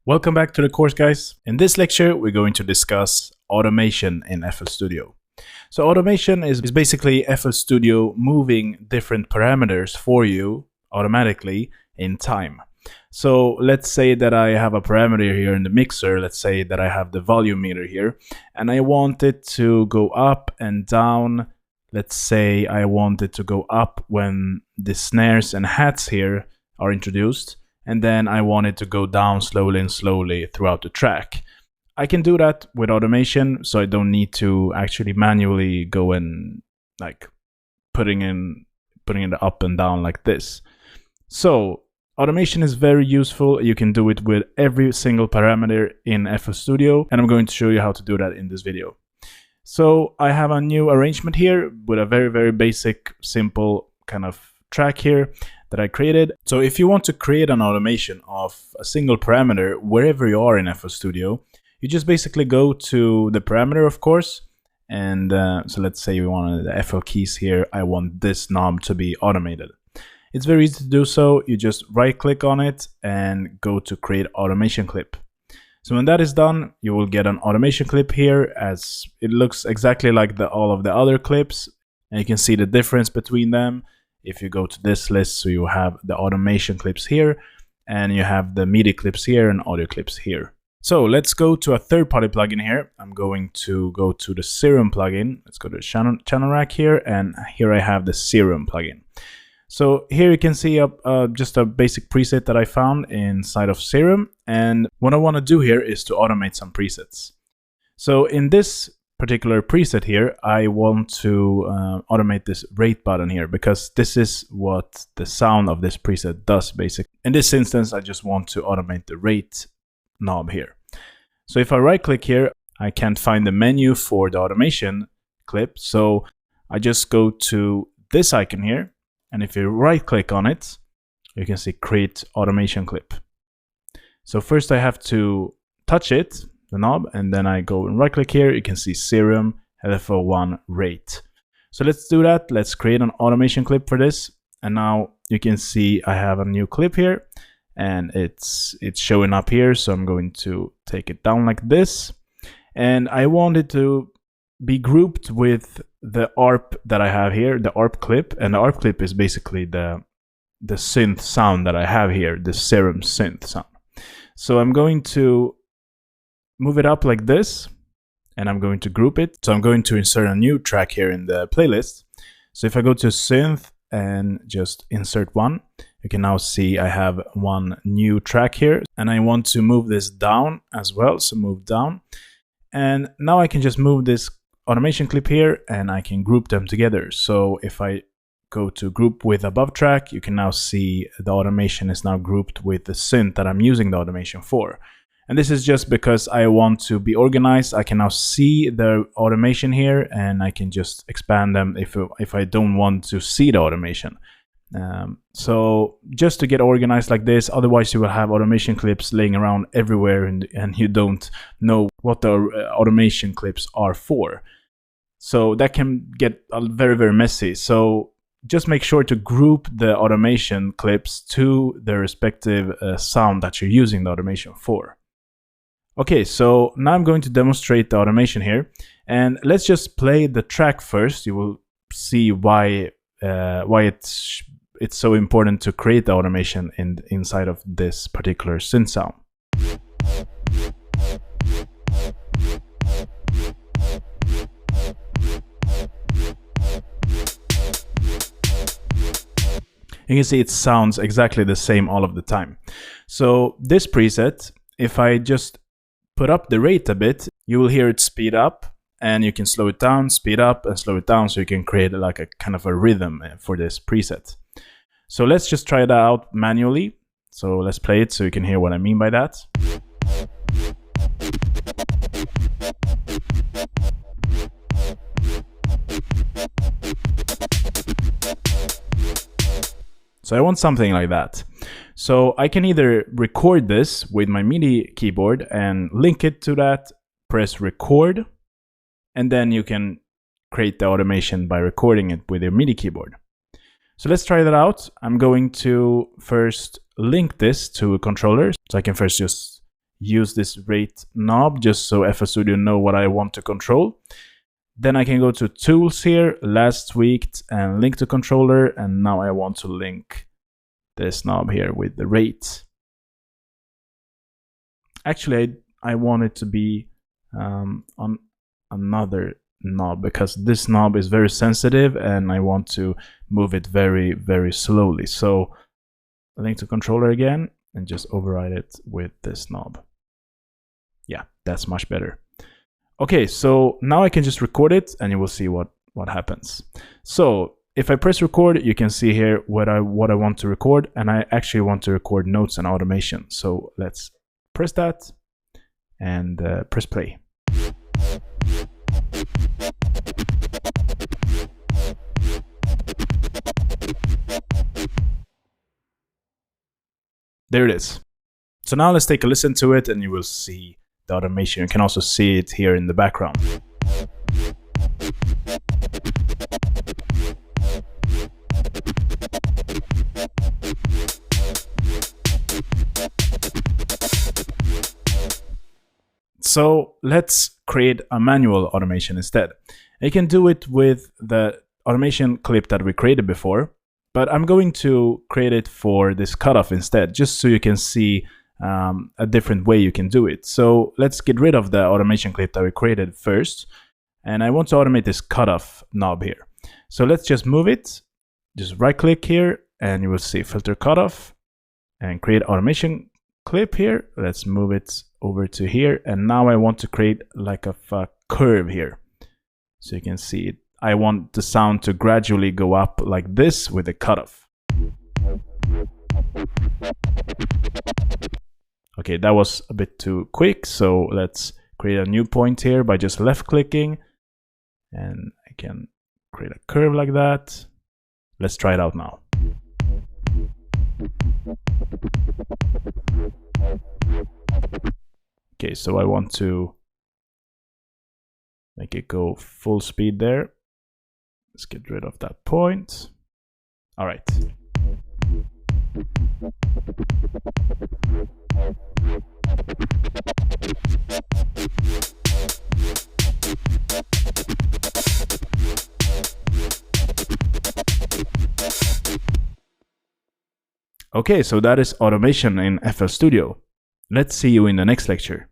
Welcome back to the course, guys. In this lecture, we're going to discuss automation in FL Studio. So automation is basically FL Studio moving different parameters for you automatically in time. So let's say that I have a parameter here in the mixer. Let's say that I have the volume meter here, and I want it to go up and down. Let's say I want it to go up when the snares and hats here are introduced, and then I want it to go down slowly and slowly throughout the track. I can do that with automation, so I don't need to actually manually go and like putting it up and down like this. So automation is very useful. You can do it with every single parameter in FL Studio, and I'm going to show you how to do that in this video. So I have a new arrangement here with a very basic, simple kind of track here that I created. So if you want to create an automation of a single parameter wherever you are in FL Studio, you just basically go to the parameter, of course, and so let's say we want the FL keys here. I want this knob to be automated. It's very easy to do so. You just right click on it and go to create automation clip. So when that is done, you will get an automation clip here, as it looks exactly like all of the other clips, and you can see the difference between them. If you go to this list, so you have the automation clips here, and you have the MIDI clips here and audio clips here. So let's go to a third-party plugin here. I'm going to go to the Serum plugin. Let's go to channel rack here, and here I have the Serum plugin. So here you can see just a basic preset that I found inside of Serum, and what I want to do here is to automate some presets. So in this particular preset here, I want to automate this rate button here, because this is what the sound of this preset does basically. In this instance, I just want to automate the rate knob here. So if I right click here, I can't find the menu for the automation clip, so I just go to this icon here, and if you right click on it, you can see create automation clip. So first I have to touch it, the knob, and then I go and right click here. You can see Serum LFO1 rate. So let's do that. Let's create an automation clip for this, and now you can see I have a new clip here, and it's showing up here. So I'm going to take it down like this, and I want it to be grouped with the ARP that I have here, the ARP clip, and the ARP clip is basically the synth sound that I have here, the Serum synth sound. So I'm going to move it up like this, and I'm going to group it. So I'm going to insert a new track here in the playlist. So if I go to synth and just insert one, you can now see I have one new track here, and I want to move this down as well. So move down, and now I can just move this automation clip here, and I can group them together. So if I go to group with above track, you can now see the automation is now grouped with the synth that I'm using the automation for. And this is just because I want to be organized. I can now see the automation here, and I can just expand them if I don't want to see the automation. So just to get organized like this, otherwise you will have automation clips laying around everywhere, and you don't know what the automation clips are for. So that can get very messy. So just make sure to group the automation clips to the respective sound that you're using the automation for. Okay, so now I'm going to demonstrate the automation here, and let's just play the track first. You will see why it's so important to create the automation inside of this particular synth sound. You can see it sounds exactly the same all of the time. So this preset, if I just put up the rate a bit, you will hear it speed up, and you can slow it down, speed up, and slow it down, so you can create like a kind of a rhythm for this preset. So let's just try that out manually. So let's play it so you can hear what I mean by that. So I want something like that. So I can either record this with my MIDI keyboard and link it to that, press record, and then you can create the automation by recording it with your MIDI keyboard. So let's try that out. I'm going to first link this to a controller. So I can first just use this rate knob just so FL Studio know what I want to control. Then I can go to tools here, last tweaked, and link to controller. And now I want to link this knob here with the rate. Actually, I want it to be on another knob because this knob is very sensitive and I want to move it very, very slowly. So link to controller again and just override it with this knob. Yeah, that's much better. Okay, so now I can just record it and you will see what happens. So if I press record, you can see here what I want to record, and I actually want to record notes and automation. So let's press that and press play. There it is. So now let's take a listen to it and you will see the automation. You can also see it here in the background. So let's create a manual automation instead. You can do it with the automation clip that we created before, but I'm going to create it for this cutoff instead, just so you can see a different way you can do it. So let's get rid of the automation clip that we created first. And I want to automate this cutoff knob here. So let's just move it. Just right click here and you will see filter cutoff and create automation clip here. Let's move it over to here. And now I want to create like a curve here. So you can see it. I want the sound to gradually go up like this with the cutoff. Okay, that was a bit too quick, so let's create a new point here by just left clicking, and I can create a curve like that. Let's try it out now. Okay, so I want to make it go full speed there. Let's get rid of that point. All right. Okay, so that is automation in FL Studio. Let's see you in the next lecture.